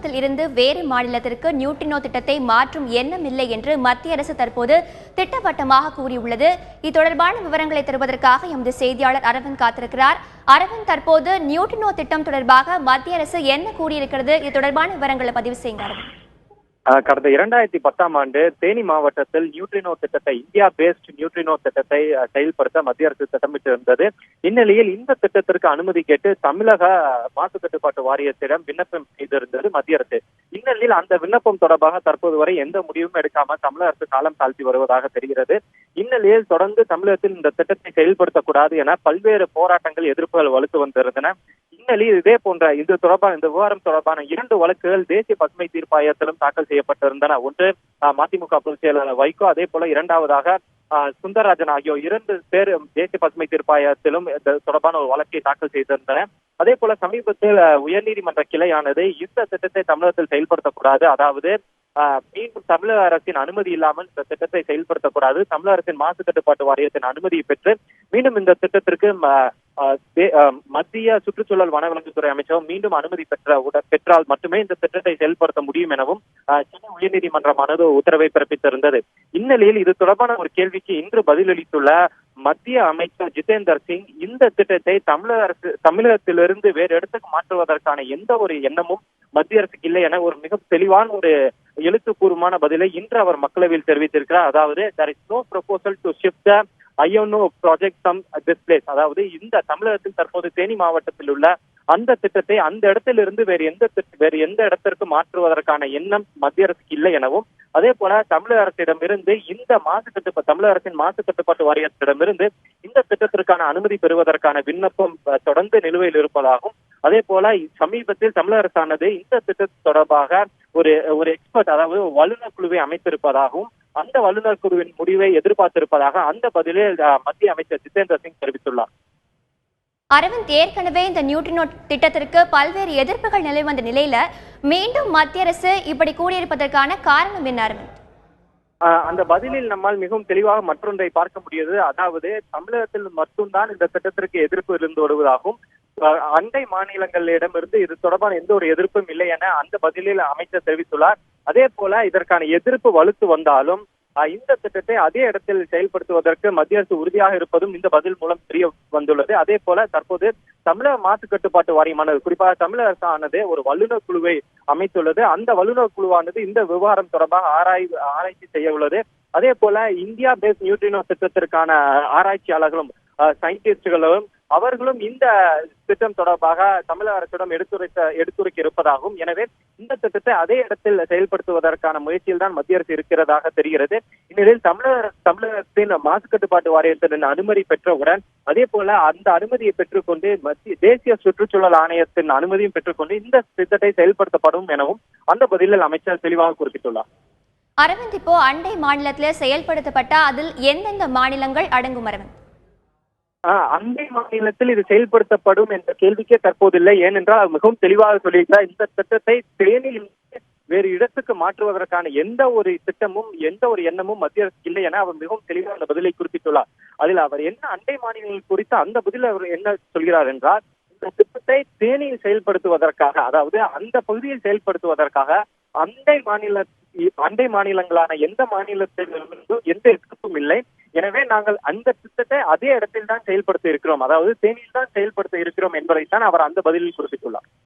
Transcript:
தமிழகத்தில் இருந்து வேறு மாநிலத்திற்கு நியூட்ரினோ திட்டத்தை மாற்றும் எண்ணம் இல்லை என்று மத்திய அரசு தற்போது திட்டவட்டமாக கூறியுள்ளது. இது தொடர்பான விவரங்களை தருவதற்காக எமது செய்தியாளர் அரவிந்த் காத்திருக்கிறார். அரவிந்த், தற்போது நியூட்ரினோ திட்டம் தொடர்பாக மத்திய அரசு என்ன கூறியிருக்கிறது? இது தொடர்பான விவரங்களை பதிவு செய்யுங்க அரவிந்த். கடந்த 2010ஆம் ஆண்டு தேனி மாவட்டத்தில் நியூட்ரினோ திட்டத்தை, இந்தியா பேஸ்ட் நியூட்ரினோ திட்டத்தை செயல்படுத்த மத்திய அரசு திட்டமிட்டிருந்தது. இந்நிலையில் இந்த திட்டத்திற்கு அனுமதி கேட்டு தமிழக மாசு கட்டுப்பாட்டு வாரியத்திடம் விண்ணப்பம் செய்திருந்தது மத்திய அரசு. இந்நிலையில் அந்த விண்ணப்பம் தொடர்பாக தற்போது வரை எந்த முடிவும் எடுக்காமல் தமிழக அரசு காலம் தாழ்த்தி வருவதாக தெரிகிறது. இந்நிலையில் தொடர்ந்து தமிழகத்தில் இந்த திட்டத்தை செயல்படுத்தக்கூடாது என பல்வேறு போராட்டங்கள், எதிர்ப்புகள் வலுத்து வந்திருந்தன. இந்நிலையில் இதே போன்ற இந்த விவகாரம் தொடர்பான 2 வழக்குகள் தேசிய பசுமை தீர்ப்பாயத்திலும் தாக்கல் செய்யப்பட்டிருந்தன. ஒன்று மதிமுக பொதுச் செயலாளர் வைகோ, அதே போல இரண்டாவதாக சுந்தரராஜன் ஆகியோர் 2 பேர் தேசிய பசுமை தீர்ப்பாயத்திலும் தொடர்பான ஒரு வழக்கை தாக்கல் செய்திருந்தன. அதே போல சமீபத்தில் உயர்நீதிமன்ற கிளையானது இந்த திட்டத்தை தமிழகத்தில் செயல்படுத்தக்கூடாது, அதாவது மீண்டும் தமிழக அரசின் அனுமதி இல்லாமல் இந்த திட்டத்தை செயல்படுத்தக்கூடாது, தமிழக அரசின் மாசு கட்டுப்பாட்டு வாரியத்தின் அனுமதியை பெற்று மீண்டும் இந்த திட்டத்திற்கு மத்திய சுற்றுச்சூழல் வனவிலங்குத்துறை அமைச்சகம் மீண்டும் அனுமதி பெற்றால் மட்டுமே இந்த திட்டத்தை செயல்படுத்த முடியும் எனவும் சென்னை உயர்நீதிமன்றமானது உத்தரவை பிறப்பித்திருந்தது. இந்நிலையில் இது தொடர்பான ஒரு கேள்விக்கு இன்று பதிலளித்துள்ள மத்திய அமைச்சர் ஜிதேந்தர் சிங், இந்த திட்டத்தை தமிழகத்திலிருந்து வேறு இடத்துக்கு மாற்றுவதற்கான எந்த ஒரு எண்ணமும் மத்திய அரசுக்கு இல்லை என ஒரு மிக தெளிவான ஒரு எழுத்துப்பூர்வமான பதிலை இன்று அவர் மக்களவையில் தெரிவித்திருக்கிறார். அதாவது there is no proposal to shift the INO project from this place. அதாவது இந்த தமிழகத்தில் தற்போது தேனி மாவட்டத்தில் உள்ள அந்த திட்டத்தை அந்த இடத்திலிருந்து வேறு எந்த இடத்திற்கு மாற்றுவதற்கான எண்ணம் மத்திய அரசுக்கு இல்லை எனவும், அதே போல தமிழக அரசிடமிருந்து தமிழக அரசின் மாசு கட்டுப்பாட்டு வாரியத்திடமிருந்து இந்த திட்டத்திற்கான அனுமதி பெறுவதற்கான விண்ணப்பம் தொடர்ந்து நிலுவையில் இருப்பதாகவும், அதே போல சமீபத்தில் தமிழக அரசானது இந்த திட்டத்து தொடர்பாக ஒரு எக்ஸ்பர்ட், அதாவது வல்லுநர் குழுவை அமைத்திருப்பதாகவும், அந்த வல்லுநர் குழுவின் முடிவை எதிர்பார்த்திருப்பதாக அந்த பதிலில் மத்திய அமைச்சர் ஜிதேந்தர் சிங் தெரிவித்துள்ளார். அரவிந்த், ஏற்கனவே இந்த நியூட்ரினோ திட்டத்திற்கு பல்வேறு எதிர்ப்புகள் நிலை வந்த நிலையில மீண்டும் மத்திய அரசு இப்படி கூறியிருப்பதற்கான காரணம் என்ன அரவிந்த்? அந்த பதிலில் நம்மால் மிகவும் தெளிவாக மற்றொன்றை பார்க்க முடியுது. அதாவது தமிழகத்தில் மட்டும்தான் இந்த திட்டத்திற்கு எதிர்ப்பு இருந்து வருவதாகவும், அண்டை மாநிலங்களிடமிருந்து இது தொடர்பான எந்த ஒரு எதிர்ப்பும் இல்லை என அந்த பதிலில் அமைச்சர் தெரிவித்துள்ளார். அதே போல இதற்கான எதிர்ப்பு வலுத்து வந்தாலும் இந்த திட்டத்தை அதே இடத்தில் செயல்படுத்துவதற்கு மத்திய அரசு உறுதியாக இருப்பதும் இந்த பதில் மூலம் தெரிய வந்துள்ளது. அதே போல தற்போது தமிழக மாசு கட்டுப்பாட்டு வாரியமானது, குறிப்பாக தமிழக அரசானது ஒரு வல்லுநர் குழுவை அமைத்துள்ளது. அந்த வல்லுநர் குழுவானது இந்த விவகாரம் தொடர்பாக ஆராய்ச்சி செய்ய உள்ளது. அதே போல இந்தியா பேஸ்ட் நியூட்ரினோ திட்டத்திற்கான ஆராய்ச்சியாளர்களும் சயின்டிஸ்டுகளும் அவர்களும் இந்த திட்டம் தொடர்பாக தமிழக அரசிடம் எடுத்துரைக்க இருப்பதாகவும், எனவே இந்த திட்டத்தை அதே இடத்தில் செயல்படுத்துவதற்கான முயற்சியில் தான் மத்திய அரசு இருக்கிறதாக தெரிகிறது. இந்நிலையில் தமிழகத்தின் மாசு கட்டுப்பாட்டு வாரியத்தின் அனுமதி பெற்றவுடன், அதே போல அந்த அனுமதியை பெற்றுக்கொண்டு தேசிய சுற்றுச்சூழல் ஆணையத்தின் அனுமதியும் பெற்றுக்கொண்டு இந்த திட்டத்தை செயல்படுத்தப்படும் எனவும் அந்த பதிலில் அமைச்சர் தெளிவாக குறிப்பிட்டுள்ளார். அரவிந்த், இப்போ அண்டை மாநிலத்தில் செயல்படுத்தப்பட்ட அதில் எந்தெந்த மாநிலங்கள் அடங்கும் அரவிந்த்? அண்டை மாநிலத்தில் இது செயல்படுத்தப்படும் என்ற கேள்விக்கே தற்போது இல்லை. ஏனென்றால் அது மிகவும் தெளிவாக சொல்லியிருக்கிறார். இந்த திட்டத்தை தேனியில் வேறு இடத்துக்கு மாற்றுவதற்கான எந்த ஒரு திட்டமும் எந்த ஒரு எண்ணமும் மத்திய அரசுக்கு இல்லை என அவர் மிகவும் தெளிவாக அந்த பதிலை குறிப்பிட்டுள்ளார். அதில் அவர் என்ன அண்டை மாநிலங்கள் குறித்து அந்த பதில் அவர் என்ன சொல்கிறார் என்றால், இந்த திட்டத்தை தேனியில் செயல்படுத்துவதற்காக, அதாவது அந்த பகுதியில் செயல்படுத்துவதற்காக அண்டை மாநிலங்களான எந்த மாநிலத்திலிருந்தும் எந்த எதிர்ப்பும் இல்லை. எனவே நாங்கள் அந்த திட்டத்தை அதே இடத்தில் தான் செயல்படுத்த இருக்கிறோம், அதாவது தேனியில் தான் செயல்படுத்த இருக்கிறோம் என்பதைத்தான் அவர் அந்த பதிலில் குறிப்பிட்டுள்ளார்.